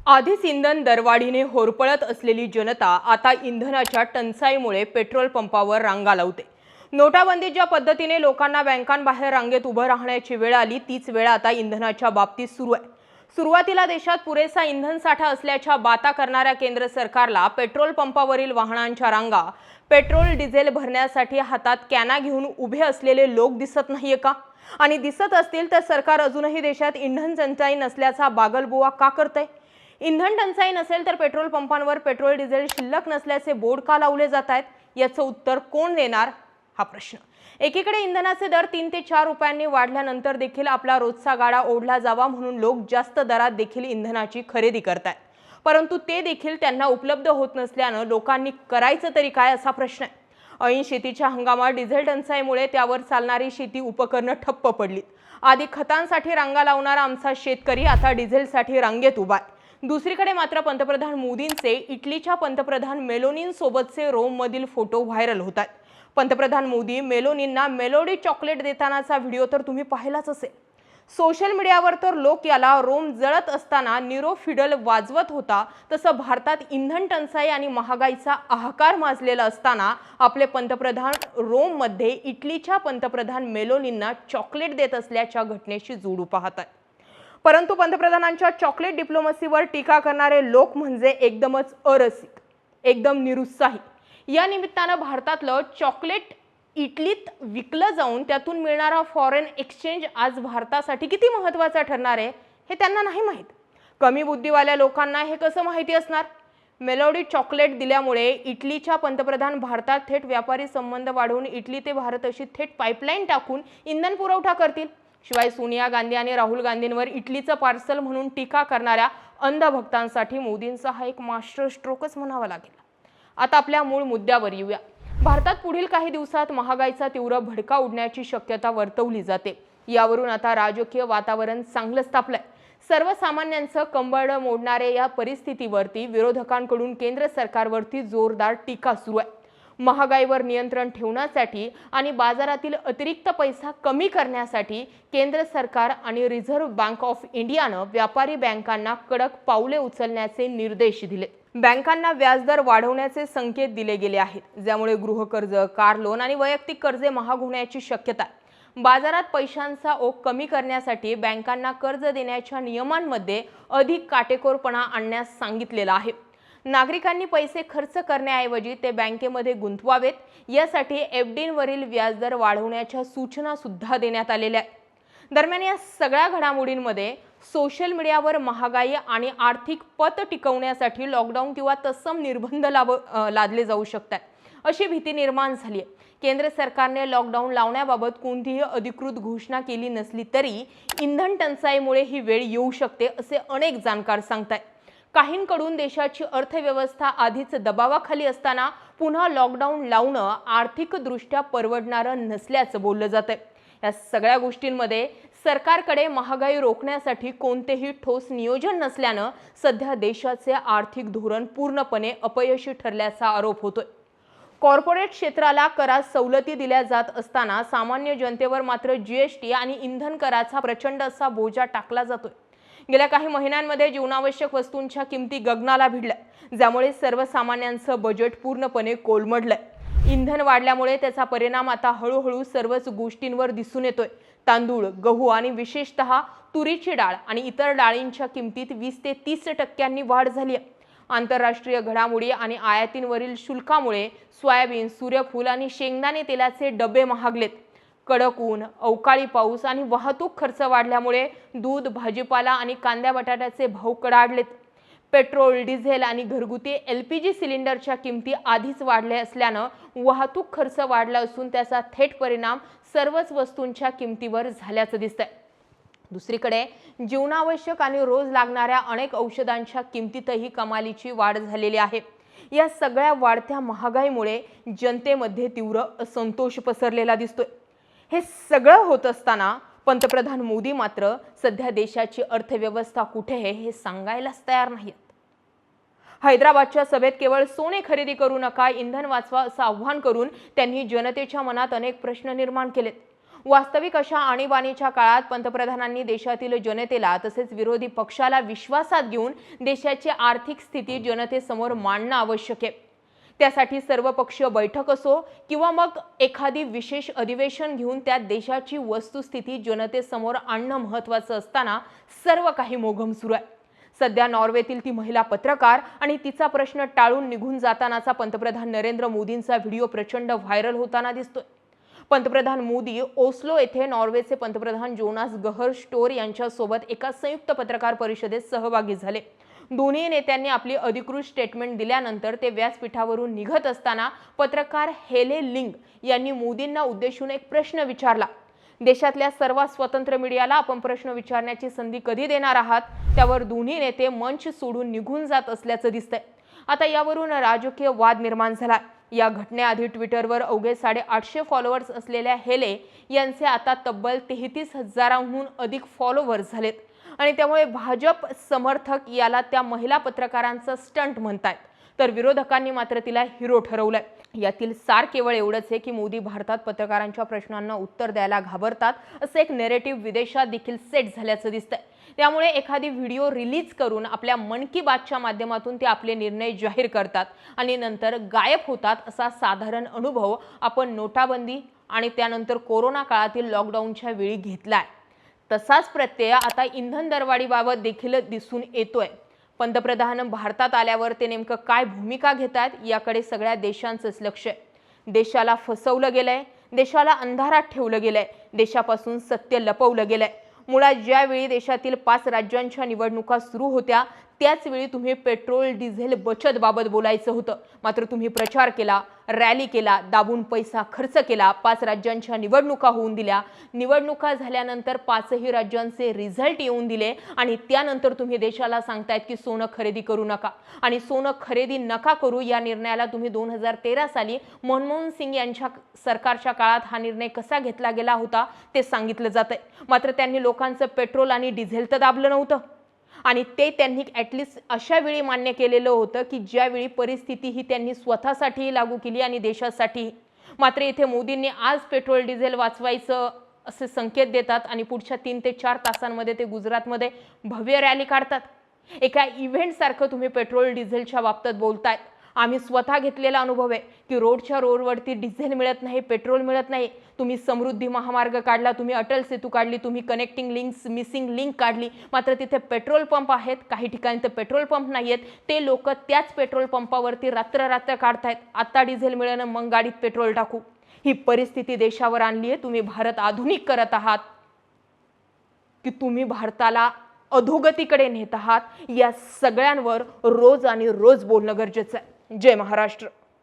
आधीच इंधन दरवाढीने होरपळत असलेली जनता आता इंधनाच्या टंचाईमुळे पेट्रोल पंपावर रांगा लावते। नोटाबंदी ज्या पद्धतीने लोकांना बँकांबाहेर रांगेत उभं राहण्याची वेळ आली, तीच वेळ आता इंधनाच्या बाबतीत सुरू आहे। सुरुवातीला देशात पुरेसा इंधन साठा असल्याच्या बाता करणाऱ्या केंद्र सरकारला पेट्रोल पंपावरील वाहनांच्या रांगा, पेट्रोल डिझेल भरण्यासाठी हातात कॅना घेऊन उभे असलेले लोक दिसत नाहीये का? आणि दिसत असतील तर सरकार अजूनही देशात इंधन टंचाई नसल्याचा बागलबुवा का करतंय? इंधन टंचाई नसेल तर पेट्रोल पंपांवर पेट्रोल डिझेल शिल्लक नसल्याचे बोर्ड का लावले जात आहेत? याचं उत्तर कोण देणार हा प्रश्न। एकीकडे इंधनाचे दर 3 ते 4 रुपयांनी वाढल्यानंतर देखील आपला रोजचा गाडा ओढला जावा म्हणून लोक जास्त दरात देखील इंधनाची खरेदी करतात, परंतु ते देखील त्यांना उपलब्ध होत नसल्याने लोकांनी करायचं तरी काय असा प्रश्न आहे। ऐन शेतीच्या हंगामात डिझेल टंचाईमुळे त्यावर चालणारी शेती उपकरणं ठप्प पडलीत। आधी खतांसाठी रांगा लावणारा आमचा शेतकरी आता डिझेलसाठी रांगेत उभा आहे। दुसरीकडे मात्र पंतप्रधान मोदींचे इटलीच्या पंतप्रधान मेलोनीन सोबतचे रोममधील फोटो व्हायरल होत आहेत। पंतप्रधान मोदी मेलोनींना मेलोडी चॉकलेट देतानाचा व्हिडिओ तर तुम्ही पाहिलाच असेल। सोशल मीडियावर तर लोक याला रोम जळत असताना निरो फिडल वाजवत होता तसं भारतात इंधन टंचाई आणि महागाईचा हाहाकार माजलेला असताना आपले पंतप्रधान रोममध्ये इटलीच्या पंतप्रधान मेलोनींना चॉकलेट देत असल्याच्या घटनेशी जोडू पाहतात। परंतु पंतप्रधानांच्या चॉकलेट डिप्लोमसीवर टीका करणारे लोक म्हणजे एकदमच अरसिक, एकदम निरुत्साही। या निमित्तानं भारतातलं चॉकलेट इटलीत विकलं जाऊन त्यातून मिळणारा फॉरेन एक्सचेंज आज भारतासाठी किती महत्त्वाचा ठरणार आहे हे त्यांना नाही माहीत। कमी बुद्धीवाल्या लोकांना हे कसं माहिती असणार? मेलोडी चॉकलेट दिल्यामुळे इटलीच्या पंतप्रधान भारतात थेट व्यापारी संबंध वाढवून इटली ते भारत अशी थेट पाईपलाईन टाकून इंधन पुरवठा करतील। शिवाय सोनिया गांधी आणि राहुल गांधींवर इटलीचं पार्सल म्हणून टीका करणाऱ्या अंधभक्तांसाठी मोदींचा हा एक मास्टर स्ट्रोकच म्हणावा लागेल। आता आपल्या मूळ मुद्द्यावर येऊया। भारतात पुढील काही दिवसात महागाईचा तीव्र भडका उडण्याची शक्यता वर्तवली जाते। यावरून आता राजकीय वातावरण चांगलंच तापलंय। सर्वसामान्यांचं कंबरड मोडणाऱ्या या परिस्थितीवरती विरोधकांकडून केंद्र सरकारवरती जोरदार टीका सुरू आहे। महागाईवर नियंत्रण ठेवण्यासाठी आणि बाजारातील अतिरिक्त पैसा कमी करण्यासाठी केंद्र सरकार आणि रिझर्व्ह बँक ऑफ इंडियानं व्यापारी बँकांना कडक पावले उचलण्याचे निर्देश दिले। बँकांना व्याजदर वाढवण्याचे संकेत दिले गेले आहेत, ज्यामुळे गृहकर्ज, कार लोन आणि वैयक्तिक कर्जे महाग होण्याची शक्यता आहे। बाजारात पैशांचा ओघ कमी करण्यासाठी बँकांना कर्ज देण्याच्या नियमांमध्ये अधिक काटेकोरपणा आणण्यास सांगितलेलं आहे। नागरिकांनी पैसे खर्च करण्याऐवजी ते बँकेमध्ये गुंतवावेत, यासाठी एफडींवरील व्याजदर वाढवण्याच्या सूचना सुद्धा देण्यात आलेल्या आहेत। दरम्यान या सगळ्या घडामोडींमध्ये सोशल मीडियावर महागाई आणि आर्थिक पत टिकवण्यासाठी लॉकडाऊन किंवा तत्सम निर्बंध लादले जाऊ शकतात अशी भीती निर्माण झाली आहे। केंद्र सरकारने लॉकडाऊन लावण्याबाबत कोणतीही अधिकृत घोषणा केली नसली तरी इंधन टंचाईमुळे ही वेळ येऊ शकते असे अनेक जाणकार सांगतात। काहींकडून देशाची अर्थव्यवस्था आधीच दबावाखाली असताना पुन्हा लॉकडाऊन लावणं आर्थिकदृष्ट्या परवडणारं नसल्याचं बोललं जातंय। या सगळ्या गोष्टींमध्ये सरकारकडे महागाई रोखण्यासाठी कोणतेही ठोस नियोजन नसल्यानं सध्या देशाचे आर्थिक धोरण पूर्णपणे अपयशी ठरल्याचा आरोप होतोय। कॉर्पोरेट क्षेत्राला करात सवलती दिल्या जात असताना सामान्य जनतेवर मात्र जीएसटी आणि इंधन कराचा प्रचंड असा बोजा टाकला जातोय। गेल्या काही महिन्यांमध्ये जीवनावश्यक वस्तूंच्या किमती गगनाला भिडल्या, ज्यामुळे सर्वसामान्यांचं बजेट पूर्णपणे कोलमडलंय। इंधन वाढल्यामुळे त्याचा परिणाम आता हळूहळू सर्वच गोष्टींवर दिसून येतोय। तांदूळ, गहू आणि विशेषतः तुरीची डाळ आणि इतर डाळींच्या किमतीत 20 ते 30% वाढ झाली आहे। आंतरराष्ट्रीय घडामोडी आणि आयातींवरील शुल्कामुळे सोयाबीन, सूर्यफूल आणि शेंगदाणे तेलाचे डबे महागलेत। कडक ऊन, अवकाळी पाऊस आणि वाहतूक खर्च वाढल्यामुळे दूध, भाजीपाला आणि कांद्या बटाट्याचे भाव कडाडलेत। पेट्रोल, डिझेल आणि घरगुती एलपीजी सिलेंडरच्या किमती आधीच वाढल्या असल्यानं वाहतूक खर्च वाढला असून त्याचा थेट परिणाम सर्वच वस्तूंच्या किमतीवर झाल्याचं दिसतंय। दुसरीकडे जीवनावश्यक आणि रोज लागणाऱ्या अनेक औषधांच्या किमतीतही कमालीची वाढ झालेली आहे। या सगळ्या वाढत्या महागाईमुळे जनतेमध्ये तीव्र असंतोष पसरलेला दिसतोय। हे सगळं होत असताना पंतप्रधान मोदी मात्र सध्या देशाची अर्थव्यवस्था कुठे आहे हे सांगायलाच तयार नाहीत। हैदराबादच्या सभेत केवळ सोने खरेदी करू नका, इंधन वाचवा असं आव्हान करून त्यांनी जनतेच्या मनात अनेक प्रश्न निर्माण केलेत। वास्तविक अशा आणीबाणीच्या काळात पंतप्रधानांनी देशातील जनतेला तसेच विरोधी पक्षाला विश्वासात घेऊन देशाची आर्थिक स्थिती जनतेसमोर मांडणं आवश्यक आहे। त्यासाठी सर्वपक्षीय बैठक असो किंवा मग एखादी विशेष अधिवेशन घेऊन त्या देशाची वस्तुस्थिती जनतेसमोर आणणं महत्त्वाचं असताना सर्व काही मोघम सुरू आहे। सध्या नॉर्वेतील ती महिला पत्रकार आणि तिचा प्रश्न टाळून निघून जातानाचा पंतप्रधान नरेंद्र मोदींचा व्हिडिओ प्रचंड व्हायरल होताना दिसतोय। पंतप्रधान मोदी ओस्लो येथे नॉर्वेचे पंतप्रधान जोनास गहर स्टोर यांच्यासोबत एका संयुक्त पत्रकार परिषदेत सहभागी झाले। दोन्ही नेत्यांनी आपली अधिकृत स्टेटमेंट दिल्यानंतर ते व्यासपीठावरून निघत असताना पत्रकार हेले लिंग यांनी मोदींना उद्देशून एक प्रश्न विचारला। देशातल्या सर्व स्वतंत्र मीडियाला आपण प्रश्न विचारण्याची संधी कधी देणार आहात? त्यावर दोन्ही नेते मंच सोडून निघून जात असल्याचं दिसतंय। आता यावरून राजकीय वाद निर्माण झाला। या घटनेआधी ट्विटरवर अवघे 850 फॉलोअर्स असलेल्या हेले यांचे आता तब्बल 33,000हून अधिक फॉलोअर्स झालेत आणि त्यामुळे भाजप समर्थक याला त्या महिला पत्रकारांचा स्टंट म्हणतात, तर विरोधकांनी मात्र तिला हिरो ठरवलंय। यातील सार केवळ एवढंच आहे की मोदी भारतात पत्रकारांच्या प्रश्नांना उत्तर द्यायला घाबरतात असं एक नेरेटिव्ह विदेशात देखील सेट झाल्याचं दिसतंय। त्यामुळे एखादी व्हिडिओ रिलीज करून आपल्या मन की बातच्या माध्यमातून ते आपले निर्णय जाहीर करतात आणि नंतर गायब होतात असा साधारण अनुभव आपण नोटाबंदी आणि त्यानंतर कोरोना काळातील लॉकडाऊनच्या वेळी घेतलाय। तसाच प्रत्यय आता इंधन दरवाढीबाबत देखील दिसून येतोय। पंतप्रधान भारतात आल्यावर ते नेमकं काय भूमिका घेतात याकडे सगळ्या देशांचंच लक्ष आहे। देशाला फसवलं गेलंय, देशाला अंधारात ठेवलं गेलंय, देशापासून सत्य लपवलं गेलंय। मुळात ज्यावेळी देशातील 5 राज्यांच्या निवडणुका सुरू होत्या त्याच वेळी तुम्ही पेट्रोल डिझेल बचत बाबत बोलायचं होतं, मात्र तुम्ही प्रचार केला, रॅली केला, दाबून पैसा खर्च केला, 5 राज्यांच्या निवडणुका होऊन दिल्या। निवडणुका झाल्यानंतर 5ही राज्यांचे रिझल्ट येऊन दिले आणि त्यानंतर तुम्ही देशाला सांगतायत की सोनं खरेदी करू नका आणि सोनं खरेदी नका करू या निर्णयाला तुम्ही 2013 साली मनमोहन सिंग यांच्या सरकारच्या काळात हा निर्णय कसा घेतला गेला होता ते सांगितलं जातंय। मात्र त्यांनी लोकांचं पेट्रोल आणि डिझेल तर दाबलं नव्हतं आणि ते त्यांनी ॲटलिस्ट अशा वेळी मान्य केलेलं होतं की ज्यावेळी परिस्थिती ही त्यांनी स्वतःसाठी लागू केली आणि देशासाठी। मात्र इथे मोदींनी आज पेट्रोल डिझेल वाचवायचं असे संकेत देतात आणि पुढच्या 3 ते 4 तासांमध्ये ते गुजरातमध्ये भव्य रॅली काढतात। एका इव्हेंट सारखं तुम्ही पेट्रोल डिझेलच्या बाबतीत बोलतायत। आम्ही स्वतः घेतलेला अनुभव आहे की रोडच्या रोडवरती डिझेल मिळत नाही, पेट्रोल मिळत नाही। तुम्ही समृद्धी महामार्ग काढला, तुम्ही अटल सेतू काढली, तुम्ही कनेक्टिंग लिंक्स मिसिंग लिंक काढली, मात्र तिथे पेट्रोल पंप आहेत, काही ठिकाणी तर पेट्रोल पंप नाहीयेत। ते लोक त्याच पेट्रोल पंपावरती रात्र काढतायत। आता डिझेल मिळेना मग गाडीत पेट्रोल टाकू, ही परिस्थिती देशावर आणली आहे। तुम्ही भारत आधुनिक करत आहात की तुम्ही भारताला अधोगतीकडे नेत आहात, या सगळ्यांवर रोज आणि रोज बोलणं गरजेचं आहे। जय महाराष्ट्र।